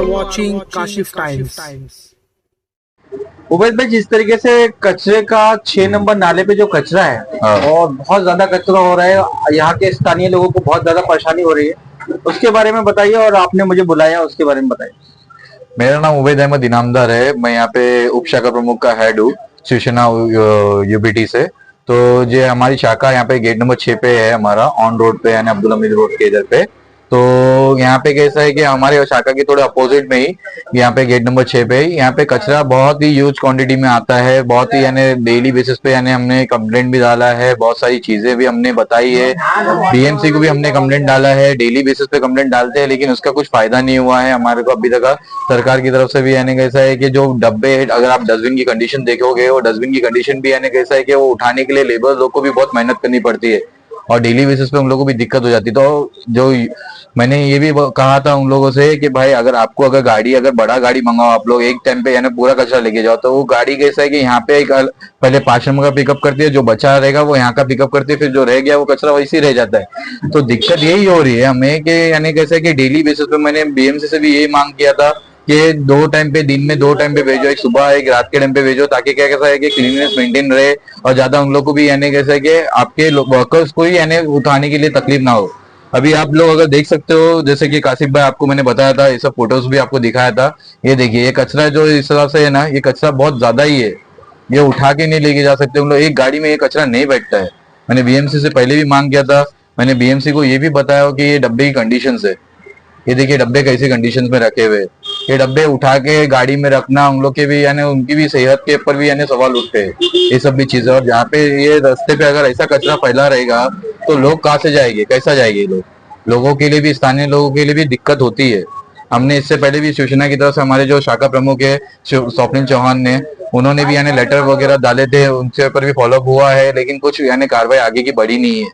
watching Kashif Times. Ubaid भाई, जिस तरीके से कचरे का 6 नंबर नाले पे जो कचरा है और बहुत ज्यादा कचरा हो रहा है, यहाँ के स्थानीय लोगों को बहुत ज्यादा परेशानी हो रही है, उसके बारे में बताइए। और आपने मुझे बुलाया, उसके बारे में बताइए। मेरा नाम उबैद अहमद इनामदार है। मैं यहाँ पे उप शाखा प्रमुख का हेड हूँ शिवसेना यूबीटी से। तो ये हमारी शाखा यहाँ पे गेट नंबर 6 पे है, हमारा ऑन रोड पे यानी अब्दुल हमीद रोड के इधर पे। तो यहाँ पे कैसा है कि हमारे शाखा के थोड़े अपोजिट में ही यहाँ पे गेट नंबर 6 पे ही यहाँ पे कचरा बहुत ही ह्यूज क्वांटिटी में आता है, बहुत ही यानी डेली बेसिस पे यानी हमने कंप्लेंट भी डाला है, बहुत सारी चीजें भी हमने बताई है, बीएमसी को भी हमने कंप्लेंट डाला है, डेली बेसिस पे कंप्लेंट डालते हैं, लेकिन उसका कुछ फायदा नहीं हुआ है हमारे को अभी तक। सरकार की तरफ से भी यानी कैसा है कि जो डब्बे, अगर आप डस्टबिन की कंडीशन देखोगे, वो डस्टबिन की कंडीशन भी यानी कैसा है कि वो उठाने के लिए लेबर लोग को भी बहुत मेहनत करनी पड़ती है और डेली बेसिस पे उन लोगों को भी दिक्कत हो जाती है। तो जो मैंने ये भी कहा था उन लोगों से कि भाई अगर आपको अगर गाड़ी, अगर बड़ा गाड़ी मंगाओ आप लोग एक टाइम पे यानी पूरा कचरा लेके जाओ, तो वो गाड़ी कैसा है कि यहाँ पे एक पहले 5 नंबर का पिकअप करती है, जो बचा रहेगा वो यहाँ का पिकअप करती है, फिर जो रह गया वो कचरा वैसे ही रह जाता है। तो दिक्कत यही हो रही है हमें कि यानी कैसा है कि डेली बेसिस पे मैंने बीएमसी से भी यही मांग किया था कि 2 टाइम पे, दिन में 2 टाइम पे भेजो, एक सुबह एक रात के टाइम पे भेजो, ताकि क्या कैसा है कि क्लीननेस मेंटेन रहे और ज्यादा उन लोग को भी यानी कैसा है कि आपके वर्कर्स को ही यानी उठाने के लिए तकलीफ ना हो। अभी आप लोग अगर देख सकते हो, जैसे कि काशिफ भाई आपको मैंने बताया था, ये सब फोटोज भी आपको दिखाया था, ये देखिए ये कचरा जो इस हिसाब से है ना, ये कचरा बहुत ज्यादा ही है, ये उठा के नहीं लेके जा सकते हम लोग, एक गाड़ी में ये कचरा नहीं बैठता है। मैंने बीएमसी से पहले भी मांग किया था, मैंने बीएमसी को ये भी बताया कि ये डब्बे की कंडीशन है, ये देखिए डब्बे कैसी कंडीशंस में रखे हुए, ये डब्बे उठा के गाड़ी में रखना उन लोग के भी यानी उनकी भी सेहत के ऊपर भी यानी सवाल उठते हैं, ये सब भी चीजें। और जहाँ पे ये रास्ते पे अगर ऐसा कचरा फैला रहेगा तो लोग कहाँ से जाएंगे, कैसा जाएंगे लोग, लोगों के लिए भी, स्थानीय लोगों के लिए भी दिक्कत होती है। हमने इससे पहले भी शिवसेना की तरफ से हमारे जो शाखा प्रमुख है स्वप्निल चौहान ने, उन्होंने भी यानी लेटर वगैरह डाले थे, उनके ऊपर भी फॉलोअप हुआ है, लेकिन कुछ यानी कार्रवाई आगे की बढ़ी नहीं है।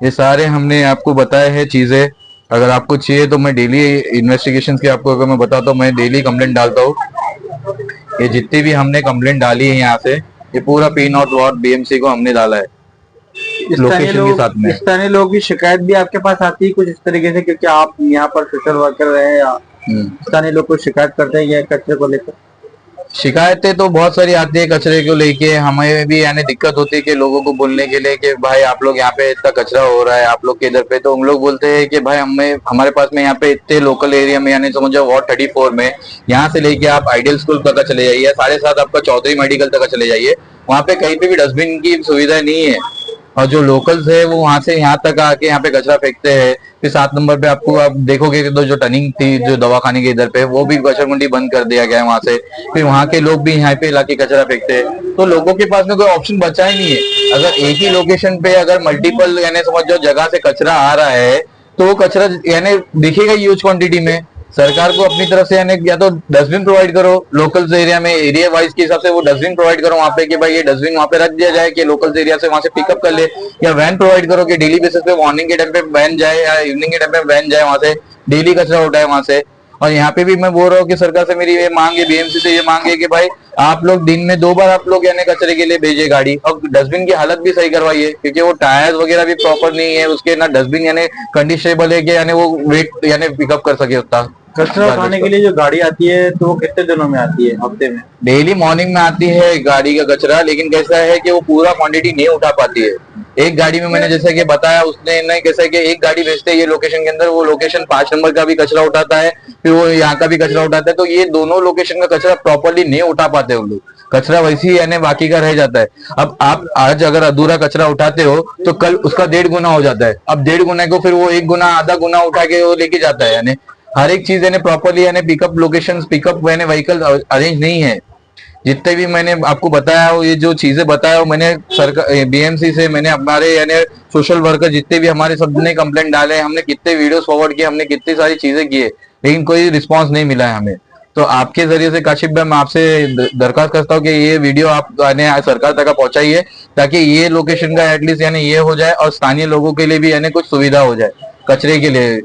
ये सारे हमने आपको बताए हैं चीजें। अगर आपको चाहिए तो मैं डेली इन्वेस्टिगेशन की आपको अगर मैं बताता हूँ, मैं डेली कंप्लेंट डालता हूँ। ये जितनी भी हमने कंप्लेंट डाली है यहाँ से, ये पूरा पी नॉट वार्ड बीएमसी को हमने डाला है लोकेशन के साथ में। स्थानीय लोगों की शिकायत भी आपके पास आती है कुछ इस तरीके से, क्योंकि आप यहाँ पर सोशल वर्कर रहे, या स्थानीय लोग को शिकायत करते हैं ये कचरे को लेकर? शिकायतें तो बहुत सारी आती है कचरे को लेके, हमें भी यानी दिक्कत होती है कि लोगों को बोलने के लिए कि भाई आप लोग यहाँ पे इतना कचरा हो रहा है आप लोग के इधर पे, तो हम लोग बोलते हैं कि भाई हमारे पास में यहाँ पे इतने लोकल एरिया में यानी समझो वार्ड 34 में, यहाँ से लेके आप आइडियल स्कूल तक चले जाइए, 7.5 आपका चौधरी मेडिकल तक चले जाइए, वहाँ पे कहीं पे भी डस्टबिन की सुविधा नहीं है। और जो लोकल्स है वो वहां से यहाँ तक आके यहाँ पे कचरा फेंकते हैं। फिर 7 नंबर पे आपको आप देखोगे कि जो टर्निंग थी जो दवाखाने के इधर पे, वो भी कचरा मंडी बंद कर दिया गया है वहां से। फिर वहां के लोग भी यहाँ पे लाके कचरा फेंकते हैं, तो लोगों के पास में कोई ऑप्शन बचा ही नहीं है। अगर एक ही लोकेशन पे अगर मल्टीपल यानी समझ जाओ जगह से कचरा आ रहा है, तो वो कचरा यानी दिखेगा ह्यूज क्वांटिटी में। सरकार को अपनी तरफ से यानी या तो डस्टबिन प्रोवाइड करो, लोकल एरिया में एरिया वाइज के हिसाब से वो डस्टबिन प्रोवाइड करो वहाँ पे कि भाई ये डस्टबिन वहाँ पे रख दिया जाए कि लोकल एरिया से वहाँ से पिकअप कर ले, या वैन प्रोवाइड करो कि डेली बेसिस पे मॉर्निंग के टाइम पे वैन जाए या इवनिंग के टाइम पे वैन जाए, वहाँ से डेली कचरा उठाए वहाँ से। और यहाँ पे भी मैं बोल रहा हूँ कि सरकार से मेरी ये मांग है, बीएमसी से ये मांग है कि भाई आप लोग दिन में 2 बार आप लोग यानी कचरे के लिए भेजे गाड़ी, और डस्टबिन की हालत भी सही करवाइए, क्योंकि वो टायर्स वगैरह भी प्रॉपर नहीं है उसके, ना डस्टबिन यानी कंडीशनेबल है कि यानी वो वेट यानी पिकअप कर सके उतना। कचरा उठाने के लिए जो गाड़ी आती है तो वो कितने दिनों में आती है, हफ्ते में? डेली मॉर्निंग में आती है गाड़ी का कचरा, लेकिन कैसा है कि वो पूरा क्वांटिटी नहीं उठा पाती है। एक गाड़ी में मैंने जैसे कि बताया उसने नहीं, कैसा है कि एक गाड़ी भेजते हैं ये लोकेशन के अंदर, वो लोकेशन 5 नंबर का भी कचरा उठाता है, फिर वो यहाँ का भी कचरा उठाता है, तो ये दोनों लोकेशन का कचरा प्रॉपरली नहीं उठा पाते उन लोग, कचरा वैसे ही यानी बाकी का रह जाता है। अब आप आज अगर अधूरा कचरा उठाते हो तो कल उसका 1.5 गुना हो जाता है, अब 1.5 गुना को फिर वो 1 गुना आधा गुना उठा के वो लेके जाता है। यानी हर एक चीज यानी प्रॉपरली यानी पिकअप लोकेशन, पिकअप यानी व्हीकल अरेंज नहीं है। जितने भी मैंने आपको बताया हो, ये जो चीजें बताया हो मैंने सरकार बीएमसी से, मैंने हमारे यानी सोशल वर्कर जितने भी हमारे सबने कंप्लेंट डाले, हमने कितने वीडियोस फॉरवर्ड किए, हमने कितनी सारी चीजें की है, लेकिन कोई रिस्पांस नहीं मिला है हमें। तो आपके जरिए से काशिफ भाई मैं आपसे दरखास्त करता हूँ कि ये वीडियो आप सरकार तक पहुंचाइए, ताकि ये लोकेशन का एटलीस्ट यानी ये हो जाए और स्थानीय लोगों के लिए भी यानी कुछ सुविधा हो जाए कचरे के लिए।